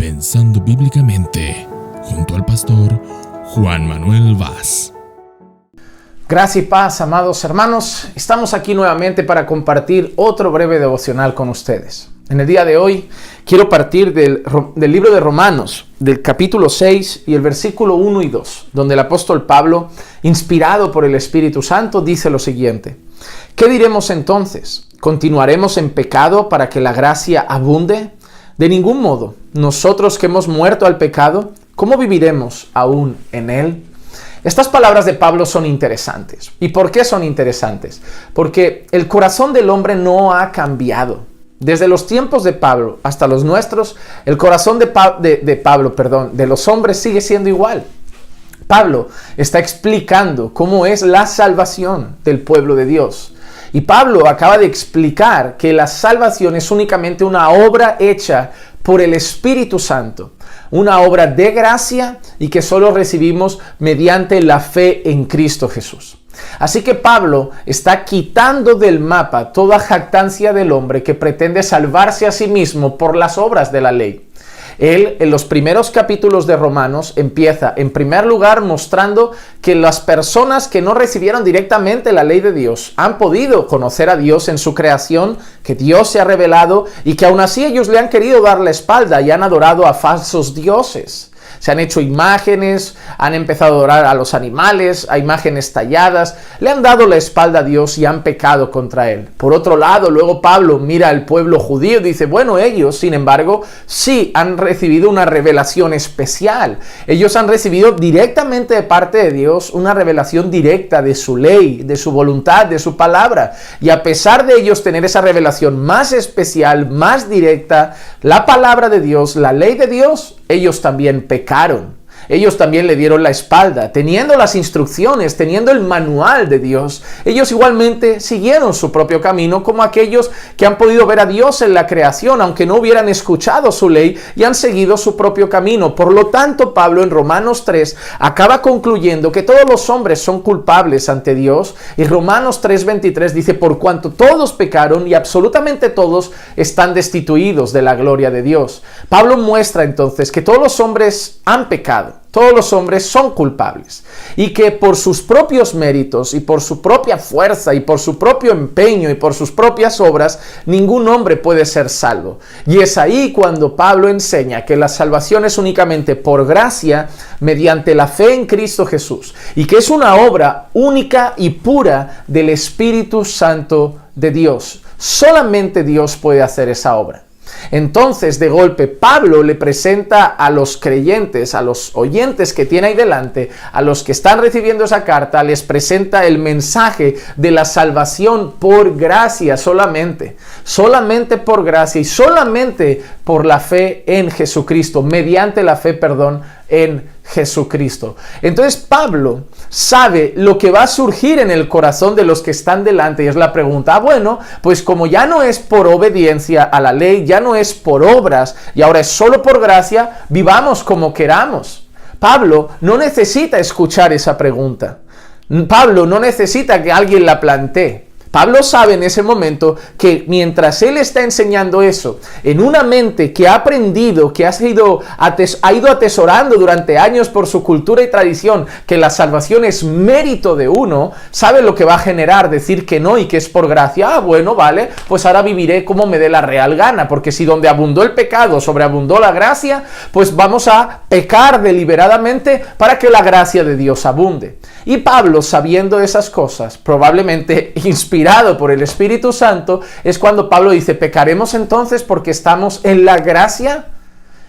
Pensando Bíblicamente, junto al pastor Juan Manuel Vaz. Gracia y paz, amados hermanos. Estamos aquí nuevamente para compartir otro breve devocional con ustedes. En el día de hoy quiero partir del libro de Romanos, del capítulo 6 y el versículo 1 y 2, donde el apóstol Pablo, inspirado por el Espíritu Santo, dice lo siguiente: ¿Qué diremos entonces? ¿Continuaremos en pecado para que la gracia abunde? De ningún modo. Nosotros que hemos muerto al pecado, ¿cómo viviremos aún en él? Estas palabras de Pablo son interesantes. ¿Y por qué son interesantes? Porque el corazón del hombre no ha cambiado. Desde los tiempos de Pablo hasta los nuestros, el corazón de los hombres sigue siendo igual. Pablo está explicando cómo es la salvación del pueblo de Dios. Y Pablo acaba de explicar que la salvación es únicamente una obra hecha por el Espíritu Santo, una obra de gracia y que solo recibimos mediante la fe en Cristo Jesús. Así que Pablo está quitando del mapa toda jactancia del hombre que pretende salvarse a sí mismo por las obras de la ley. Él, en los primeros capítulos de Romanos, empieza en primer lugar mostrando que las personas que no recibieron directamente la ley de Dios han podido conocer a Dios en su creación, que Dios se ha revelado y que aún así ellos le han querido dar la espalda y han adorado a falsos dioses. Se han hecho imágenes, han empezado a adorar a los animales, a imágenes talladas, le han dado la espalda a Dios y han pecado contra él. Por otro lado, luego Pablo mira al pueblo judío y dice, bueno, ellos, sin embargo, sí han recibido una revelación especial. Ellos han recibido directamente de parte de Dios una revelación directa de su ley, de su voluntad, de su palabra. Y a pesar de ellos tener esa revelación más especial, más directa, la palabra de Dios, la ley de Dios, ellos también pecaron. Ellos también le dieron la espalda, teniendo las instrucciones, teniendo el manual de Dios. Ellos igualmente siguieron su propio camino como aquellos que han podido ver a Dios en la creación, aunque no hubieran escuchado su ley y han seguido su propio camino. Por lo tanto, Pablo en Romanos 3 acaba concluyendo que todos los hombres son culpables ante Dios. Y Romanos 3:23 dice, por cuanto todos pecaron y absolutamente todos están destituidos de la gloria de Dios. Pablo muestra entonces que todos los hombres han pecado. Todos los hombres son culpables y que por sus propios méritos y por su propia fuerza y por su propio empeño y por sus propias obras, ningún hombre puede ser salvo. Y es ahí cuando Pablo enseña que la salvación es únicamente por gracia mediante la fe en Cristo Jesús y que es una obra única y pura del Espíritu Santo de Dios. Solamente Dios puede hacer esa obra. Entonces, de golpe, Pablo le presenta a los creyentes, a los oyentes que tiene ahí delante, a los que están recibiendo esa carta, les presenta el mensaje de la salvación por gracia solamente por gracia y solamente por la fe en Jesucristo, mediante la fe, en Jesucristo. Entonces Pablo sabe lo que va a surgir en el corazón de los que están delante y es la pregunta, bueno, pues como ya no es por obediencia a la ley, ya no es por obras y ahora es solo por gracia, vivamos como queramos. Pablo no necesita escuchar esa pregunta. Pablo no necesita que alguien la plantee. Pablo sabe en ese momento que mientras él está enseñando eso, en una mente que ha aprendido, que ha ido atesorando durante años por su cultura y tradición, que la salvación es mérito de uno, sabe lo que va a generar decir que no y que es por gracia. Ah, bueno, vale, pues ahora viviré como me dé la real gana, porque si donde abundó el pecado sobreabundó la gracia, pues vamos a pecar deliberadamente para que la gracia de Dios abunde. Y Pablo, sabiendo esas cosas, probablemente inspirado por el Espíritu Santo, es cuando Pablo dice, ¿pecaremos entonces porque estamos en la gracia?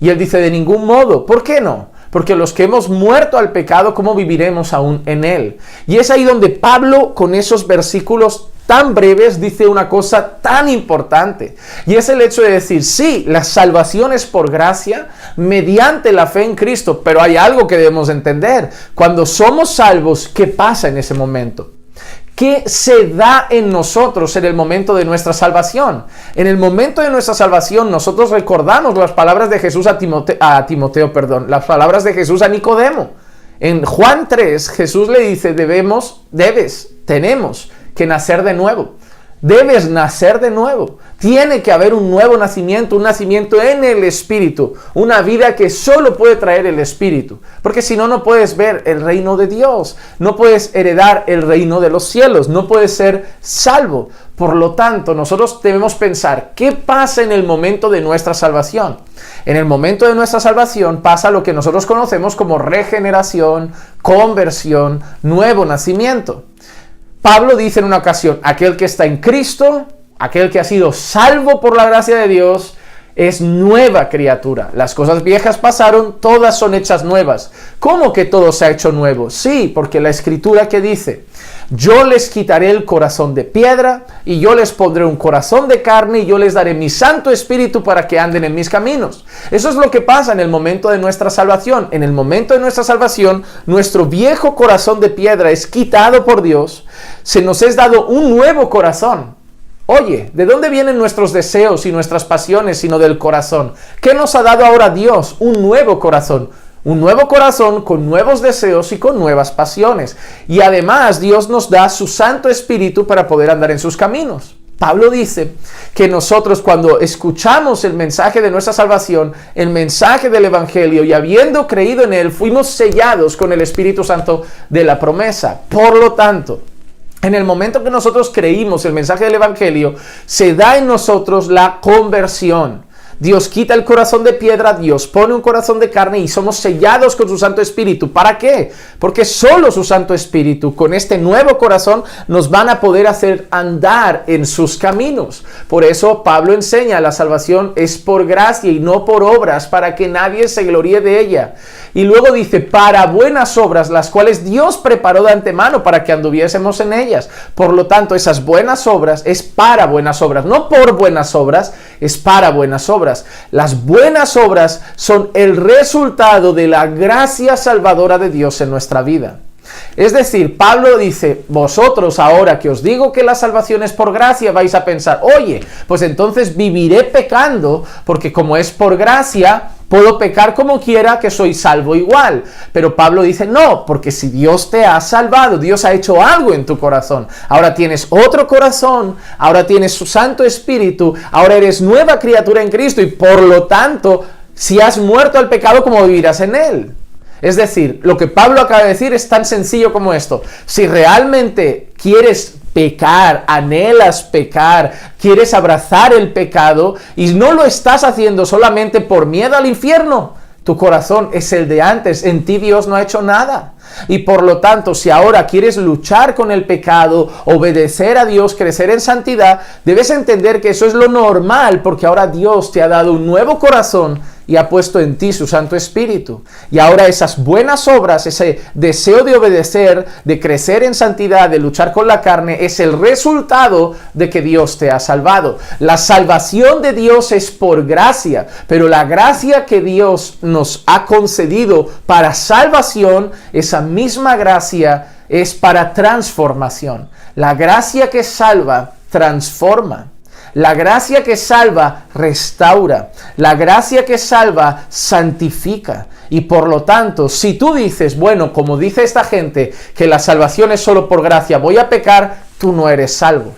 Y él dice, de ningún modo. ¿Por qué no? Porque los que hemos muerto al pecado, ¿cómo viviremos aún en él? Y es ahí donde Pablo, con esos versículos tan breves, dice una cosa tan importante. Y es el hecho de decir, sí, la salvación es por gracia, mediante la fe en Cristo. Pero hay algo que debemos entender. Cuando somos salvos, ¿qué pasa en ese momento? ¿Qué se da en nosotros en el momento de nuestra salvación? En el momento de nuestra salvación nosotros recordamos las palabras de Jesús las palabras de Jesús a Nicodemo. En Juan 3, Jesús le dice, tenemos que nacer de nuevo. Debes nacer de nuevo. Tiene que haber un nuevo nacimiento, un nacimiento en el Espíritu, una vida que solo puede traer el Espíritu, porque si no, no puedes ver el reino de Dios, no puedes heredar el reino de los cielos, no puedes ser salvo. Por lo tanto, nosotros debemos pensar, ¿qué pasa en el momento de nuestra salvación? En el momento de nuestra salvación pasa lo que nosotros conocemos como regeneración, conversión, nuevo nacimiento. Pablo dice en una ocasión, aquel que está en Cristo, aquel que ha sido salvo por la gracia de Dios, es nueva criatura. Las cosas viejas pasaron, todas son hechas nuevas. ¿Cómo que todo se ha hecho nuevo? Sí, porque la Escritura que dice, yo les quitaré el corazón de piedra y yo les pondré un corazón de carne y yo les daré mi Santo Espíritu para que anden en mis caminos. Eso es lo que pasa en el momento de nuestra salvación. En el momento de nuestra salvación, nuestro viejo corazón de piedra es quitado por Dios. Se nos es dado un nuevo corazón. Oye, ¿de dónde vienen nuestros deseos y nuestras pasiones sino del corazón? ¿Qué nos ha dado ahora Dios? Un nuevo corazón. Un nuevo corazón con nuevos deseos y con nuevas pasiones. Y además Dios nos da su Santo Espíritu para poder andar en sus caminos. Pablo dice que nosotros cuando escuchamos el mensaje de nuestra salvación, el mensaje del Evangelio, y habiendo creído en él, fuimos sellados con el Espíritu Santo de la promesa. Por lo tanto, en el momento que nosotros creímos el mensaje del Evangelio, se da en nosotros la conversión. Dios quita el corazón de piedra, Dios pone un corazón de carne y somos sellados con su Santo Espíritu. ¿Para qué? Porque solo su Santo Espíritu, con este nuevo corazón, nos van a poder hacer andar en sus caminos. Por eso Pablo enseña, la salvación es por gracia y no por obras, para que nadie se gloríe de ella. Y luego dice, para buenas obras, las cuales Dios preparó de antemano para que anduviésemos en ellas. Por lo tanto, esas buenas obras es para buenas obras, no por buenas obras, es para buenas obras. Las buenas obras son el resultado de la gracia salvadora de Dios en nuestra vida. Es decir, Pablo dice, vosotros ahora que os digo que la salvación es por gracia, vais a pensar, oye, pues entonces viviré pecando, porque como es por gracia, puedo pecar como quiera, que soy salvo igual. Pero Pablo dice, no, porque si Dios te ha salvado, Dios ha hecho algo en tu corazón. Ahora tienes otro corazón, ahora tienes su Santo Espíritu, ahora eres nueva criatura en Cristo y por lo tanto, si has muerto al pecado, ¿cómo vivirás en él? Es decir, lo que Pablo acaba de decir es tan sencillo como esto. Si realmente quieres pecar, anhelas pecar, quieres abrazar el pecado y no lo estás haciendo solamente por miedo al infierno, tu corazón es el de antes, en ti Dios no ha hecho nada. Y por lo tanto, si ahora quieres luchar con el pecado, obedecer a Dios, crecer en santidad, debes entender que eso es lo normal, porque ahora Dios te ha dado un nuevo corazón y ha puesto en ti su Santo Espíritu. Y ahora esas buenas obras, ese deseo de obedecer, de crecer en santidad, de luchar con la carne, es el resultado de que Dios te ha salvado. La salvación de Dios es por gracia, pero la gracia que Dios nos ha concedido para salvación, esa misma gracia es para transformación. La gracia que salva, transforma. La gracia que salva, restaura. La gracia que salva, santifica. Y por lo tanto, si tú dices, bueno, como dice esta gente, que la salvación es solo por gracia, voy a pecar, tú no eres salvo.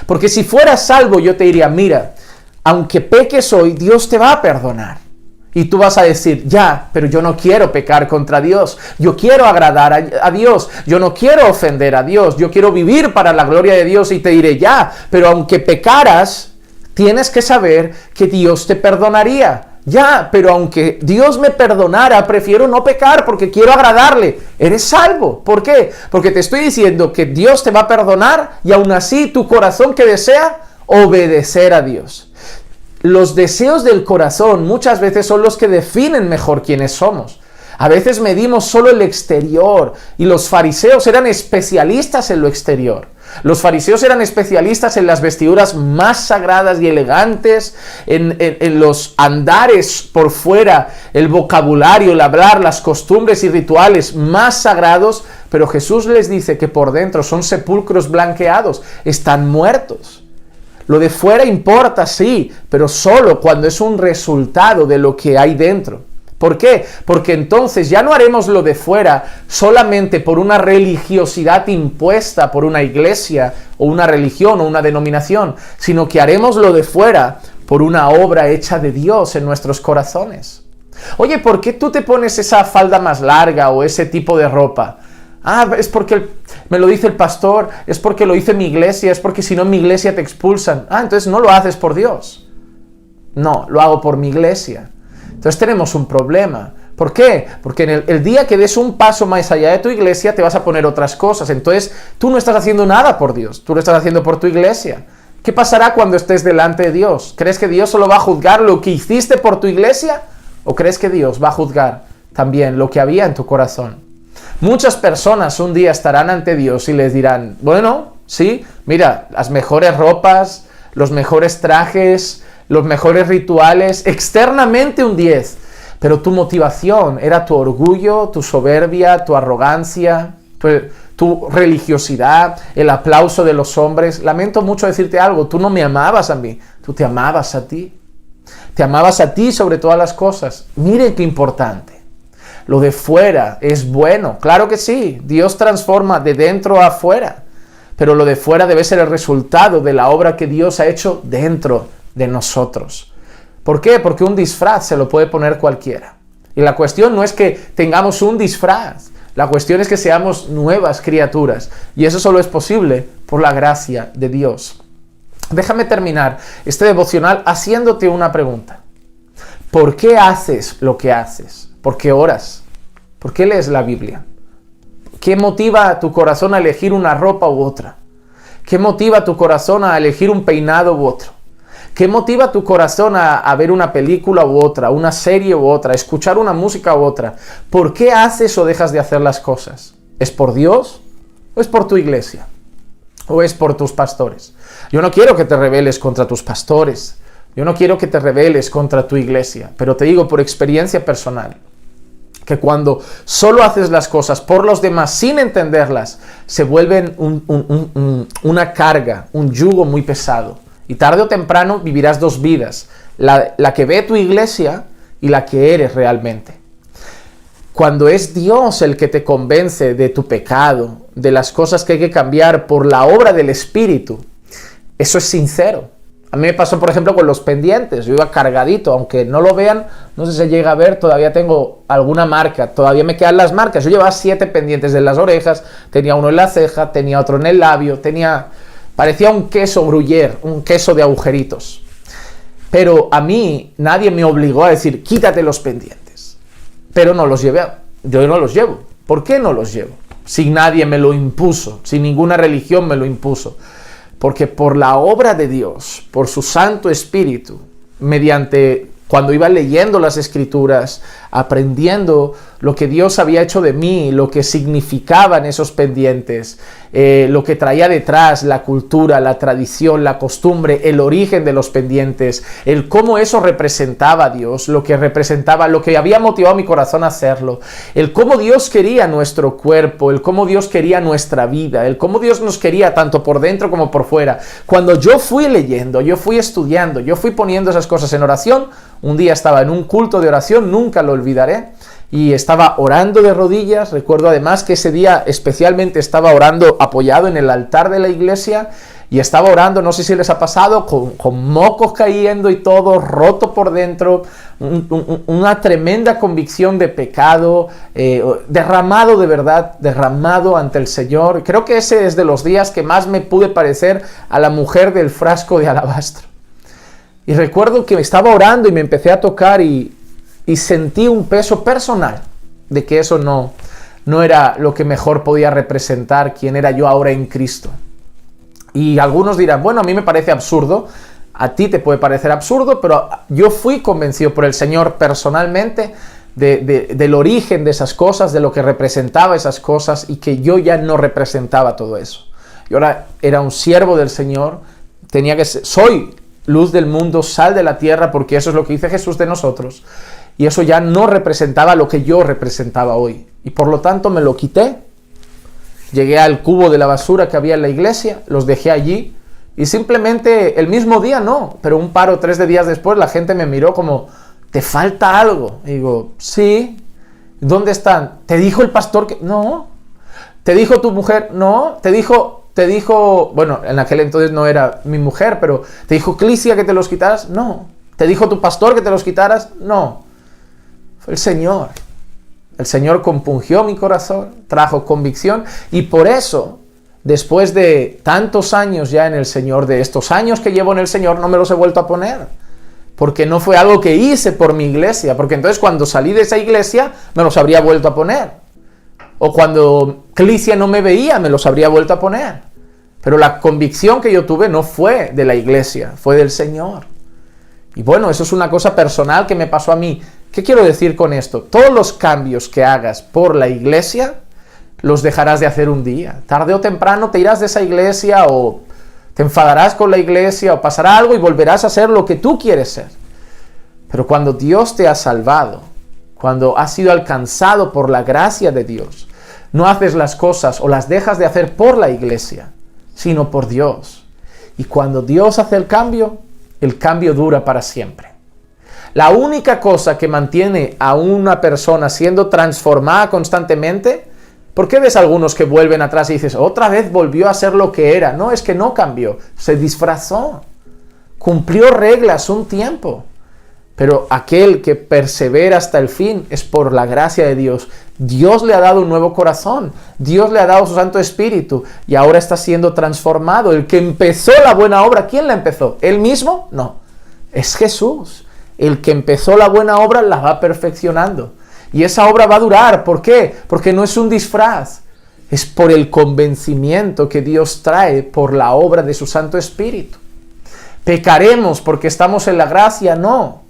Porque si fueras salvo, yo te diría, mira, aunque peques hoy, Dios te va a perdonar. Y tú vas a decir, ya, pero yo no quiero pecar contra Dios. Yo quiero agradar a Dios. Yo no quiero ofender a Dios. Yo quiero vivir para la gloria de Dios. Y te diré, ya, pero aunque pecaras, tienes que saber que Dios te perdonaría. Ya, pero aunque Dios me perdonara, prefiero no pecar porque quiero agradarle. Eres salvo. ¿Por qué? Porque te estoy diciendo que Dios te va a perdonar y aún así tu corazón que desea obedecer a Dios. Los deseos del corazón muchas veces son los que definen mejor quiénes somos. A veces medimos solo el exterior y los fariseos eran especialistas en lo exterior. Los fariseos eran especialistas en las vestiduras más sagradas y elegantes, en los andares por fuera, el vocabulario, el hablar, las costumbres y rituales más sagrados, pero Jesús les dice que por dentro son sepulcros blanqueados, están muertos. Lo de fuera importa, sí, pero solo cuando es un resultado de lo que hay dentro. ¿Por qué? Porque entonces ya no haremos lo de fuera solamente por una religiosidad impuesta por una iglesia o una religión o una denominación, sino que haremos lo de fuera por una obra hecha de Dios en nuestros corazones. Oye, ¿por qué tú te pones esa falda más larga o ese tipo de ropa? Ah, es porque me lo dice el pastor, es porque lo dice mi iglesia, es porque si no en mi iglesia te expulsan. Ah, entonces no lo haces por Dios. No, lo hago por mi iglesia. Entonces tenemos un problema. ¿Por qué? Porque en el día que des un paso más allá de tu iglesia te vas a poner otras cosas. Entonces tú no estás haciendo nada por Dios, tú lo estás haciendo por tu iglesia. ¿Qué pasará cuando estés delante de Dios? ¿Crees que Dios solo va a juzgar lo que hiciste por tu iglesia? ¿O crees que Dios va a juzgar también lo que había en tu corazón? Muchas personas un día estarán ante Dios y les dirán, bueno, sí, mira, las mejores ropas, los mejores trajes, los mejores rituales, externamente un 10, pero tu motivación era tu orgullo, tu soberbia, tu arrogancia, tu religiosidad, el aplauso de los hombres. Lamento mucho decirte algo, tú no me amabas a mí, tú te amabas a ti. Te amabas a ti sobre todas las cosas. Miren qué importante. Lo de fuera es bueno, claro que sí, Dios transforma de dentro a afuera, pero lo de fuera debe ser el resultado de la obra que Dios ha hecho dentro de nosotros. ¿Por qué? Porque un disfraz se lo puede poner cualquiera. Y la cuestión no es que tengamos un disfraz, la cuestión es que seamos nuevas criaturas. Y eso solo es posible por la gracia de Dios. Déjame terminar este devocional haciéndote una pregunta. ¿Por qué haces lo que haces? ¿Por qué oras? ¿Por qué lees la Biblia? ¿Qué motiva a tu corazón a elegir una ropa u otra? ¿Qué motiva a tu corazón a elegir un peinado u otro? ¿Qué motiva a tu corazón a ver una película u otra, una serie u otra, escuchar una música u otra? ¿Por qué haces o dejas de hacer las cosas? ¿Es por Dios o es por tu iglesia? ¿O es por tus pastores? Yo no quiero que te rebeles contra tus pastores. Yo no quiero que te rebeles contra tu iglesia. Pero te digo por experiencia personal que cuando solo haces las cosas por los demás sin entenderlas, se vuelven una carga, un yugo muy pesado. Y tarde o temprano vivirás dos vidas, la que ve tu iglesia y la que eres realmente. Cuando es Dios el que te convence de tu pecado, de las cosas que hay que cambiar por la obra del Espíritu, eso es sincero. A mí me pasó, por ejemplo, con los pendientes. Yo iba cargadito, aunque no lo vean, no sé si se llega a ver, todavía tengo alguna marca, todavía me quedan las marcas. Yo llevaba 7 pendientes en las orejas, tenía uno en la ceja, tenía otro en el labio, parecía un queso gruyère, un queso de agujeritos. Pero a mí nadie me obligó a decir, quítate los pendientes. Pero no los llevé, yo no los llevo. ¿Por qué no los llevo? Si nadie me lo impuso, si ninguna religión me lo impuso. Porque por la obra de Dios, por su Santo Espíritu, cuando iba leyendo las Escrituras, aprendiendo lo que Dios había hecho de mí, lo que significaban esos pendientes, lo que traía detrás, la cultura, la tradición, la costumbre, el origen de los pendientes, el cómo eso representaba a Dios, lo que había motivado mi corazón a hacerlo, el cómo Dios quería nuestro cuerpo, el cómo Dios quería nuestra vida, el cómo Dios nos quería tanto por dentro como por fuera. Cuando yo fui leyendo, yo fui estudiando, yo fui poniendo esas cosas en oración, un día estaba en un culto de oración, nunca lo olvidaré, y estaba orando de rodillas. Recuerdo además que ese día especialmente estaba orando apoyado en el altar de la iglesia y estaba orando, no sé si les ha pasado, con mocos cayendo y todo, roto por dentro, una tremenda convicción de pecado, derramado de verdad, derramado ante el Señor. Creo que ese es de los días que más me pude parecer a la mujer del frasco de alabastro. Y recuerdo que estaba orando y me empecé a tocar y sentí un peso personal de que eso no era lo que mejor podía representar quién era yo ahora en Cristo. Y algunos dirán, bueno, a mí me parece absurdo, a ti te puede parecer absurdo, pero yo fui convencido por el Señor personalmente del origen de esas cosas, de lo que representaba esas cosas y que yo ya no representaba todo eso. Yo ahora era un siervo del Señor, soy luz del mundo, sal de la tierra, porque eso es lo que dice Jesús de nosotros. Y eso ya no representaba lo que yo representaba hoy. Y por lo tanto me lo quité. Llegué al cubo de la basura que había en la iglesia, los dejé allí. Y simplemente el mismo día no, pero un par o 3 de días después la gente me miró como, ¿te falta algo? Y digo, sí. ¿Dónde están? ¿Te dijo el pastor que...? No. ¿Te dijo tu mujer? No. ¿Te dijo, bueno, en aquel entonces no era mi mujer, pero ¿te dijo Clisia que te los quitaras? No. ¿Te dijo tu pastor que te los quitaras? No. Fue el Señor. El Señor compungió mi corazón, trajo convicción, y por eso, después de tantos años ya en el Señor, de estos años que llevo en el Señor, no me los he vuelto a poner. Porque no fue algo que hice por mi iglesia, porque entonces cuando salí de esa iglesia me los habría vuelto a poner. O cuando Clisia no me veía me los habría vuelto a poner. Pero la convicción que yo tuve no fue de la iglesia, fue del Señor. Y bueno, eso es una cosa personal que me pasó a mí. ¿Qué quiero decir con esto? Todos los cambios que hagas por la iglesia los dejarás de hacer un día. Tarde o temprano te irás de esa iglesia o te enfadarás con la iglesia o pasará algo y volverás a ser lo que tú quieres ser. Pero cuando Dios te ha salvado, cuando has sido alcanzado por la gracia de Dios, no haces las cosas o las dejas de hacer por la iglesia, sino por Dios. Y cuando Dios hace el cambio dura para siempre. La única cosa que mantiene a una persona siendo transformada constantemente, ¿por qué ves a algunos que vuelven atrás y dices, otra vez volvió a ser lo que era? No, es que no cambió, se disfrazó, cumplió reglas un tiempo. Pero aquel que persevera hasta el fin es por la gracia de Dios. Dios le ha dado un nuevo corazón, Dios le ha dado su Santo Espíritu y ahora está siendo transformado. El que empezó la buena obra, ¿quién la empezó? ¿Él mismo? No, es Jesús. El que empezó la buena obra la va perfeccionando. Y esa obra va a durar. ¿Por qué? Porque no es un disfraz. Es por el convencimiento que Dios trae por la obra de su Santo Espíritu. ¿Pecaremos porque estamos en la gracia? No.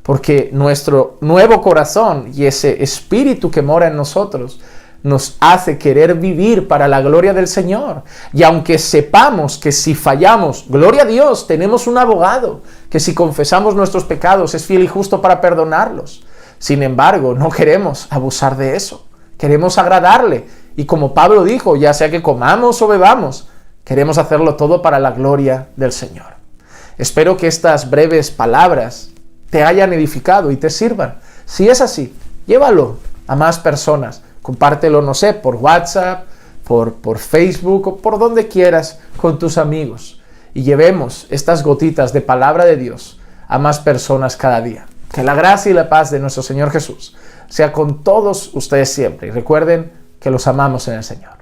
Porque nuestro nuevo corazón y ese Espíritu que mora en nosotros nos hace querer vivir para la gloria del Señor. Y aunque sepamos que si fallamos, gloria a Dios, tenemos un abogado, que si confesamos nuestros pecados es fiel y justo para perdonarlos. Sin embargo, no queremos abusar de eso. Queremos agradarle. Y como Pablo dijo, ya sea que comamos o bebamos, queremos hacerlo todo para la gloria del Señor. Espero que estas breves palabras te hayan edificado y te sirvan. Si es así, llévalo a más personas. Compártelo, no sé, por WhatsApp, por Facebook o por donde quieras con tus amigos. Y llevemos estas gotitas de palabra de Dios a más personas cada día. Que la gracia y la paz de nuestro Señor Jesús sea con todos ustedes siempre. Y recuerden que los amamos en el Señor.